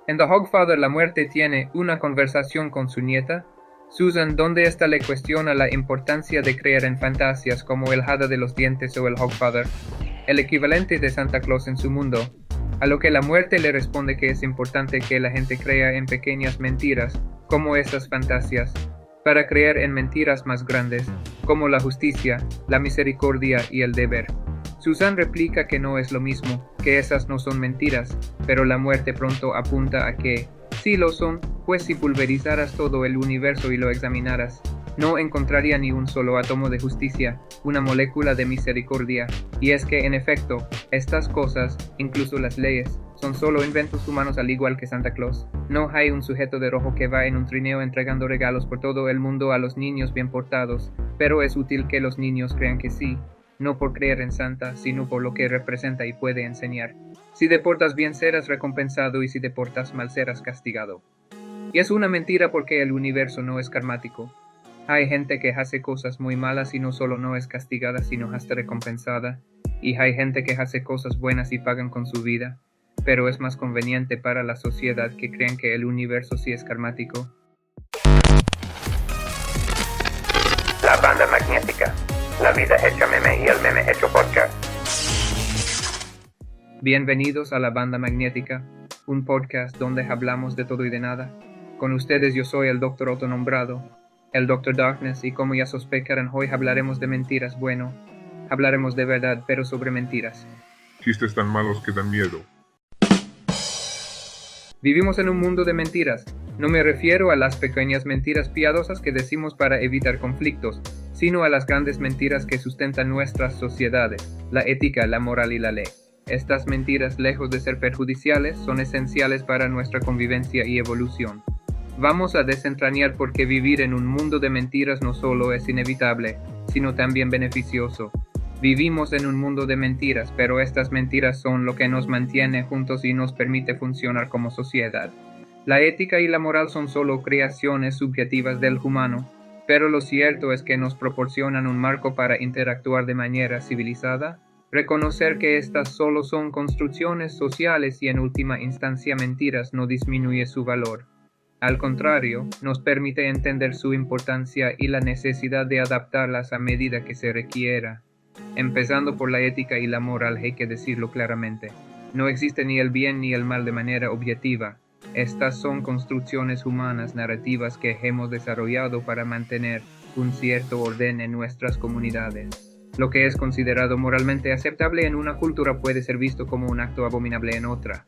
En The Hogfather, la muerte tiene una conversación con su nieta, Susan, donde ésta le cuestiona la importancia de creer en fantasías como el Hada de los Dientes o el Hogfather, el equivalente de Santa Claus en su mundo, a lo que la muerte le responde que es importante que la gente crea en pequeñas mentiras, como esas fantasías, para creer en mentiras más grandes, como la justicia, la misericordia y el deber. Susan replica que no es lo mismo, que esas no son mentiras, pero la muerte pronto apunta a que, sí lo son, pues si pulverizaras todo el universo y lo examinaras, no encontraría ni un solo átomo de justicia, una molécula de misericordia, y es que en efecto, estas cosas, incluso las leyes, son solo inventos humanos al igual que Santa Claus. No hay un sujeto de rojo que va en un trineo entregando regalos por todo el mundo a los niños bien portados, pero es útil que los niños crean que sí, no por creer en Santa, sino por lo que representa y puede enseñar. Si te portas bien serás recompensado y si te portas mal serás castigado. Y es una mentira porque el universo no es karmático. Hay gente que hace cosas muy malas y no solo no es castigada, sino hasta recompensada. Y hay gente que hace cosas buenas y pagan con su vida. Pero es más conveniente para la sociedad que crean que el universo sí es karmático. La banda magnética. La vida hecha meme y el meme hecho podcast. Bienvenidos a La Banda Magnética, un podcast donde hablamos de todo y de nada. Con ustedes yo soy el Dr. Autonombrado, el Dr. Darkness, y como ya sospecharon, hoy hablaremos de mentiras. Bueno, hablaremos de verdad, pero sobre mentiras. Chistes tan malos que dan miedo. Vivimos en un mundo de mentiras. No me refiero a las pequeñas mentiras piadosas que decimos para evitar conflictos, sino a las grandes mentiras que sustentan nuestras sociedades, la ética, la moral y la ley. Estas mentiras, lejos de ser perjudiciales, son esenciales para nuestra convivencia y evolución. Vamos a desentrañar por qué vivir en un mundo de mentiras no solo es inevitable, sino también beneficioso. Vivimos en un mundo de mentiras, pero estas mentiras son lo que nos mantiene juntos y nos permite funcionar como sociedad. La ética y la moral son solo creaciones subjetivas del humano, pero lo cierto es que nos proporcionan un marco para interactuar de manera civilizada. Reconocer que estas solo son construcciones sociales y en última instancia mentiras no disminuye su valor. Al contrario, nos permite entender su importancia y la necesidad de adaptarlas a medida que se requiera. Empezando por la ética y la moral, hay que decirlo claramente. No existe ni el bien ni el mal de manera objetiva. Estas son construcciones humanas narrativas que hemos desarrollado para mantener un cierto orden en nuestras comunidades. Lo que es considerado moralmente aceptable en una cultura puede ser visto como un acto abominable en otra.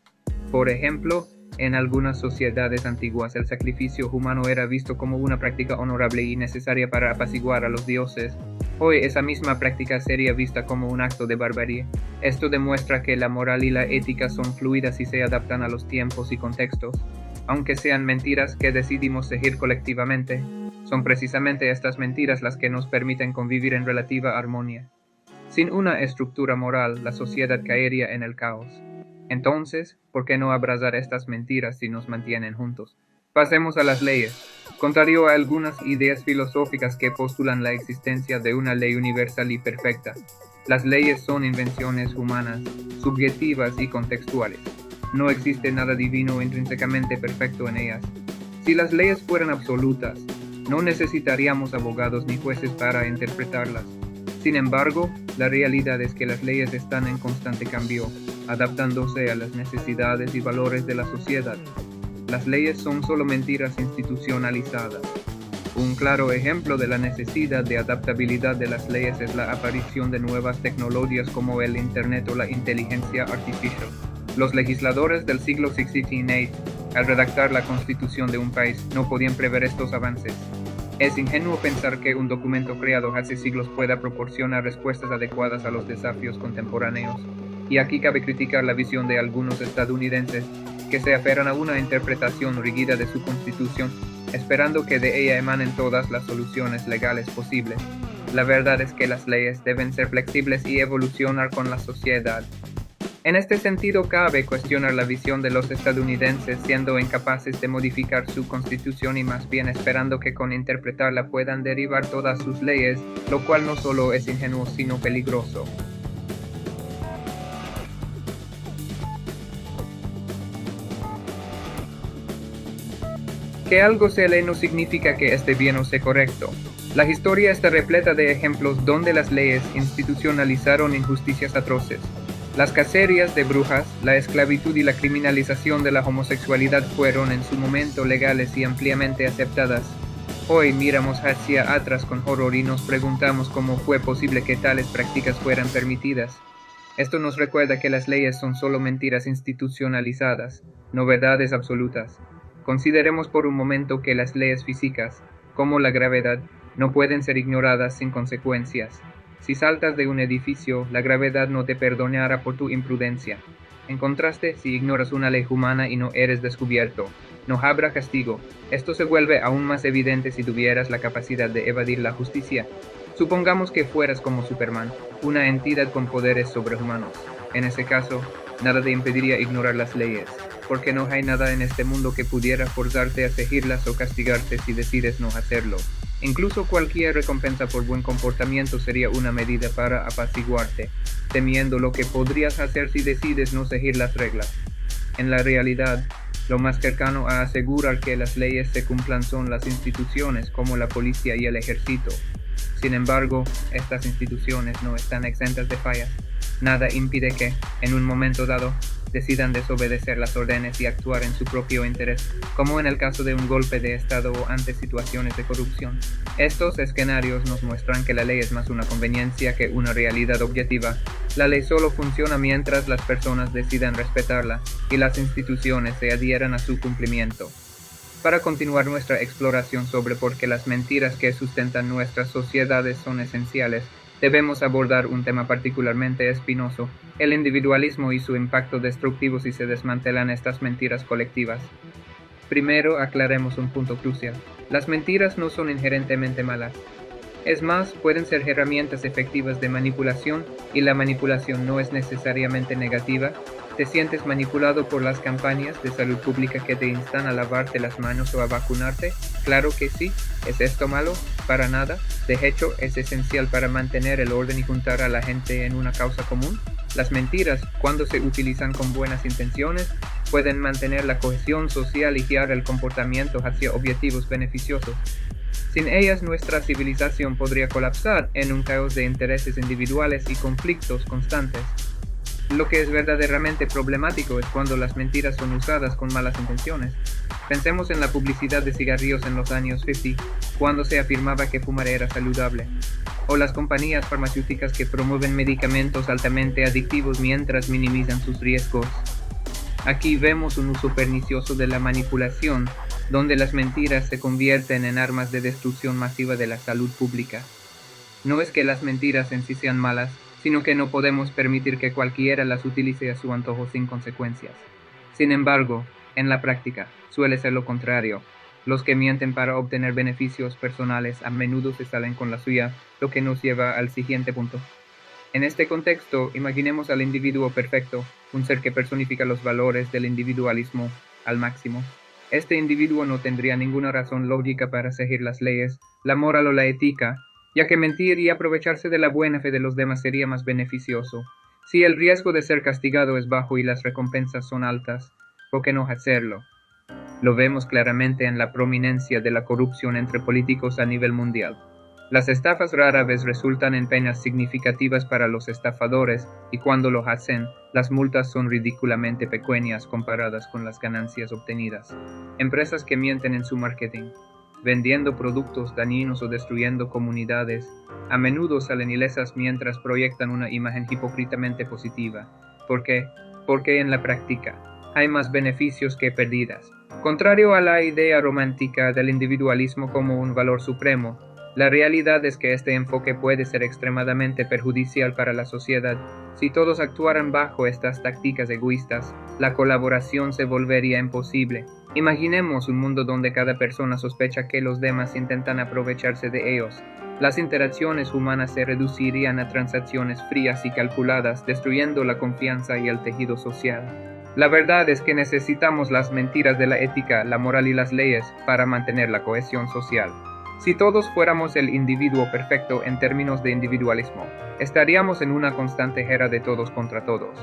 Por ejemplo, en algunas sociedades antiguas el sacrificio humano era visto como una práctica honorable y necesaria para apaciguar a los dioses. Hoy esa misma práctica sería vista como un acto de barbarie. Esto demuestra que la moral y la ética son fluidas y se adaptan a los tiempos y contextos. Aunque sean mentiras que decidimos seguir colectivamente, son precisamente estas mentiras las que nos permiten convivir en relativa armonía. Sin una estructura moral, la sociedad caería en el caos. Entonces, ¿por qué no abrazar estas mentiras si nos mantienen juntos? Pasemos a las leyes. Contrario a algunas ideas filosóficas que postulan la existencia de una ley universal y perfecta, las leyes son invenciones humanas, subjetivas y contextuales. No existe nada divino o intrínsecamente perfecto en ellas. Si las leyes fueran absolutas, no necesitaríamos abogados ni jueces para interpretarlas. Sin embargo, la realidad es que las leyes están en constante cambio, adaptándose a las necesidades y valores de la sociedad. Las leyes son solo mentiras institucionalizadas. Un claro ejemplo de la necesidad de adaptabilidad de las leyes es la aparición de nuevas tecnologías como el Internet o la inteligencia artificial. Los legisladores del siglo XVI, al redactar la constitución de un país, no podían prever estos avances. Es ingenuo pensar que un documento creado hace siglos pueda proporcionar respuestas adecuadas a los desafíos contemporáneos. Y aquí cabe criticar la visión de algunos estadounidenses que se aferran a una interpretación rígida de su constitución, esperando que de ella emanen todas las soluciones legales posibles. La verdad es que las leyes deben ser flexibles y evolucionar con la sociedad. En este sentido, cabe cuestionar la visión de los estadounidenses siendo incapaces de modificar su constitución y más bien esperando que con interpretarla puedan derivar todas sus leyes, lo cual no solo es ingenuo sino peligroso. Que algo se lee no significa que esté bien o sea correcto. La historia está repleta de ejemplos donde las leyes institucionalizaron injusticias atroces. Las cacerías de brujas, la esclavitud y la criminalización de la homosexualidad fueron en su momento legales y ampliamente aceptadas. Hoy miramos hacia atrás con horror y nos preguntamos cómo fue posible que tales prácticas fueran permitidas. Esto nos recuerda que las leyes son solo mentiras institucionalizadas, no verdades absolutas. Consideremos por un momento que las leyes físicas, como la gravedad, no pueden ser ignoradas sin consecuencias. Si saltas de un edificio, la gravedad no te perdonará por tu imprudencia. En contraste, si ignoras una ley humana y no eres descubierto, no habrá castigo. Esto se vuelve aún más evidente si tuvieras la capacidad de evadir la justicia. Supongamos que fueras como Superman, una entidad con poderes sobrehumanos. En ese caso, nada te impediría ignorar las leyes, porque no hay nada en este mundo que pudiera forzarte a seguirlas o castigarte si decides no hacerlo. Incluso cualquier recompensa por buen comportamiento sería una medida para apaciguarte, temiendo lo que podrías hacer si decides no seguir las reglas. En la realidad, lo más cercano a asegurar que las leyes se cumplan son las instituciones como la policía y el ejército. Sin embargo, estas instituciones no están exentas de fallas. Nada impide que, en un momento dado, decidan desobedecer las órdenes y actuar en su propio interés, como en el caso de un golpe de Estado o ante situaciones de corrupción. Estos escenarios nos muestran que la ley es más una conveniencia que una realidad objetiva. La ley solo funciona mientras las personas decidan respetarla y las instituciones se adhieran a su cumplimiento. Para continuar nuestra exploración sobre por qué las mentiras que sustentan nuestras sociedades son esenciales, debemos abordar un tema particularmente espinoso, el individualismo y su impacto destructivo si se desmantelan estas mentiras colectivas. Primero, aclaremos un punto crucial. Las mentiras no son inherentemente malas. Es más, pueden ser herramientas efectivas de manipulación, y la manipulación no es necesariamente negativa. ¿Te sientes manipulado por las campañas de salud pública que te instan a lavarte las manos o a vacunarte? Claro que sí. ¿Es esto malo? Para nada. De hecho, es esencial para mantener el orden y juntar a la gente en una causa común. Las mentiras, cuando se utilizan con buenas intenciones, pueden mantener la cohesión social y guiar el comportamiento hacia objetivos beneficiosos. Sin ellas, nuestra civilización podría colapsar en un caos de intereses individuales y conflictos constantes. Lo que es verdaderamente problemático es cuando las mentiras son usadas con malas intenciones. Pensemos en la publicidad de cigarrillos en los años 50, cuando se afirmaba que fumar era saludable, o las compañías farmacéuticas que promueven medicamentos altamente adictivos mientras minimizan sus riesgos. Aquí vemos un uso pernicioso de la manipulación, donde las mentiras se convierten en armas de destrucción masiva de la salud pública. No es que las mentiras en sí sean malas, sino que no podemos permitir que cualquiera las utilice a su antojo sin consecuencias. Sin embargo, en la práctica, suele ser lo contrario. Los que mienten para obtener beneficios personales a menudo se salen con la suya, lo que nos lleva al siguiente punto. En este contexto, imaginemos al individuo perfecto, un ser que personifica los valores del individualismo al máximo. Este individuo no tendría ninguna razón lógica para seguir las leyes, la moral o la ética, ya que mentir y aprovecharse de la buena fe de los demás sería más beneficioso. Si el riesgo de ser castigado es bajo y las recompensas son altas, ¿por qué no hacerlo? Lo vemos claramente en la prominencia de la corrupción entre políticos a nivel mundial. Las estafas rara vez resultan en penas significativas para los estafadores, y cuando lo hacen, las multas son ridículamente pequeñas comparadas con las ganancias obtenidas. Empresas que mienten en su marketing, vendiendo productos dañinos o destruyendo comunidades, a menudo salen ilesas mientras proyectan una imagen hipócritamente positiva. ¿Por qué? Porque en la práctica hay más beneficios que pérdidas. Contrario a la idea romántica del individualismo como un valor supremo, la realidad es que este enfoque puede ser extremadamente perjudicial para la sociedad. Si todos actuaran bajo estas tácticas egoístas, la colaboración se volvería imposible. Imaginemos un mundo donde cada persona sospecha que los demás intentan aprovecharse de ellos. Las interacciones humanas se reducirían a transacciones frías y calculadas, destruyendo la confianza y el tejido social. La verdad es que necesitamos las mentiras de la ética, la moral y las leyes para mantener la cohesión social. Si todos fuéramos el individuo perfecto en términos de individualismo, estaríamos en una constante guerra de todos contra todos,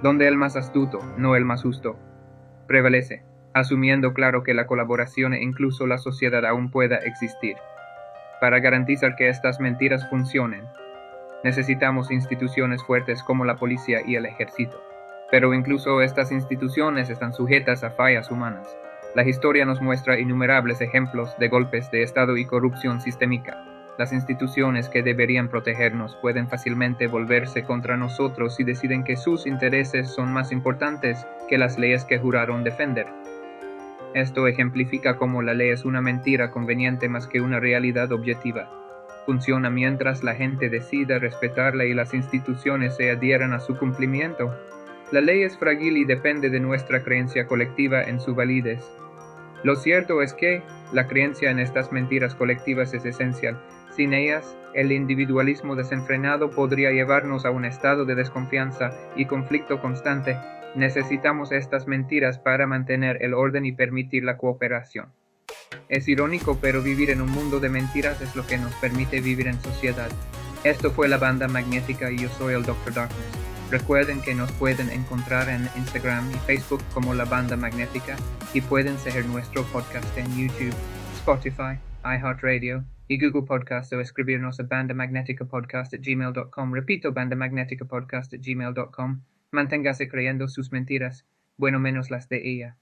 donde el más astuto, no el más justo, prevalece. asumiendo claro que la colaboración e incluso la sociedad aún pueda existir. Para garantizar que estas mentiras funcionen, necesitamos instituciones fuertes como la policía y el ejército. Pero incluso estas instituciones están sujetas a fallas humanas. La historia nos muestra innumerables ejemplos de golpes de Estado y corrupción sistémica. Las instituciones que deberían protegernos pueden fácilmente volverse contra nosotros si deciden que sus intereses son más importantes que las leyes que juraron defender. Esto ejemplifica cómo la ley es una mentira conveniente más que una realidad objetiva. Funciona mientras la gente decida respetarla y las instituciones se adhieran a su cumplimiento. La ley es frágil y depende de nuestra creencia colectiva en su validez. Lo cierto es que la creencia en estas mentiras colectivas es esencial. Sin ellas, el individualismo desenfrenado podría llevarnos a un estado de desconfianza y conflicto constante. Necesitamos estas mentiras para mantener el orden y permitir la cooperación. Es irónico, pero vivir en un mundo de mentiras es lo que nos permite vivir en sociedad. Esto fue la Banda Magnética y yo soy el Dr. Darkness. Recuerden que nos pueden encontrar en Instagram y Facebook como La Banda Magnética y pueden seguir nuestro podcast en YouTube, Spotify, iHeartRadio y Google Podcast o escribirnos a bandamagneticapodcast@gmail.com. Repito, bandamagneticapodcast@gmail.com. Manténgase creyendo sus mentiras, bueno menos las de ella.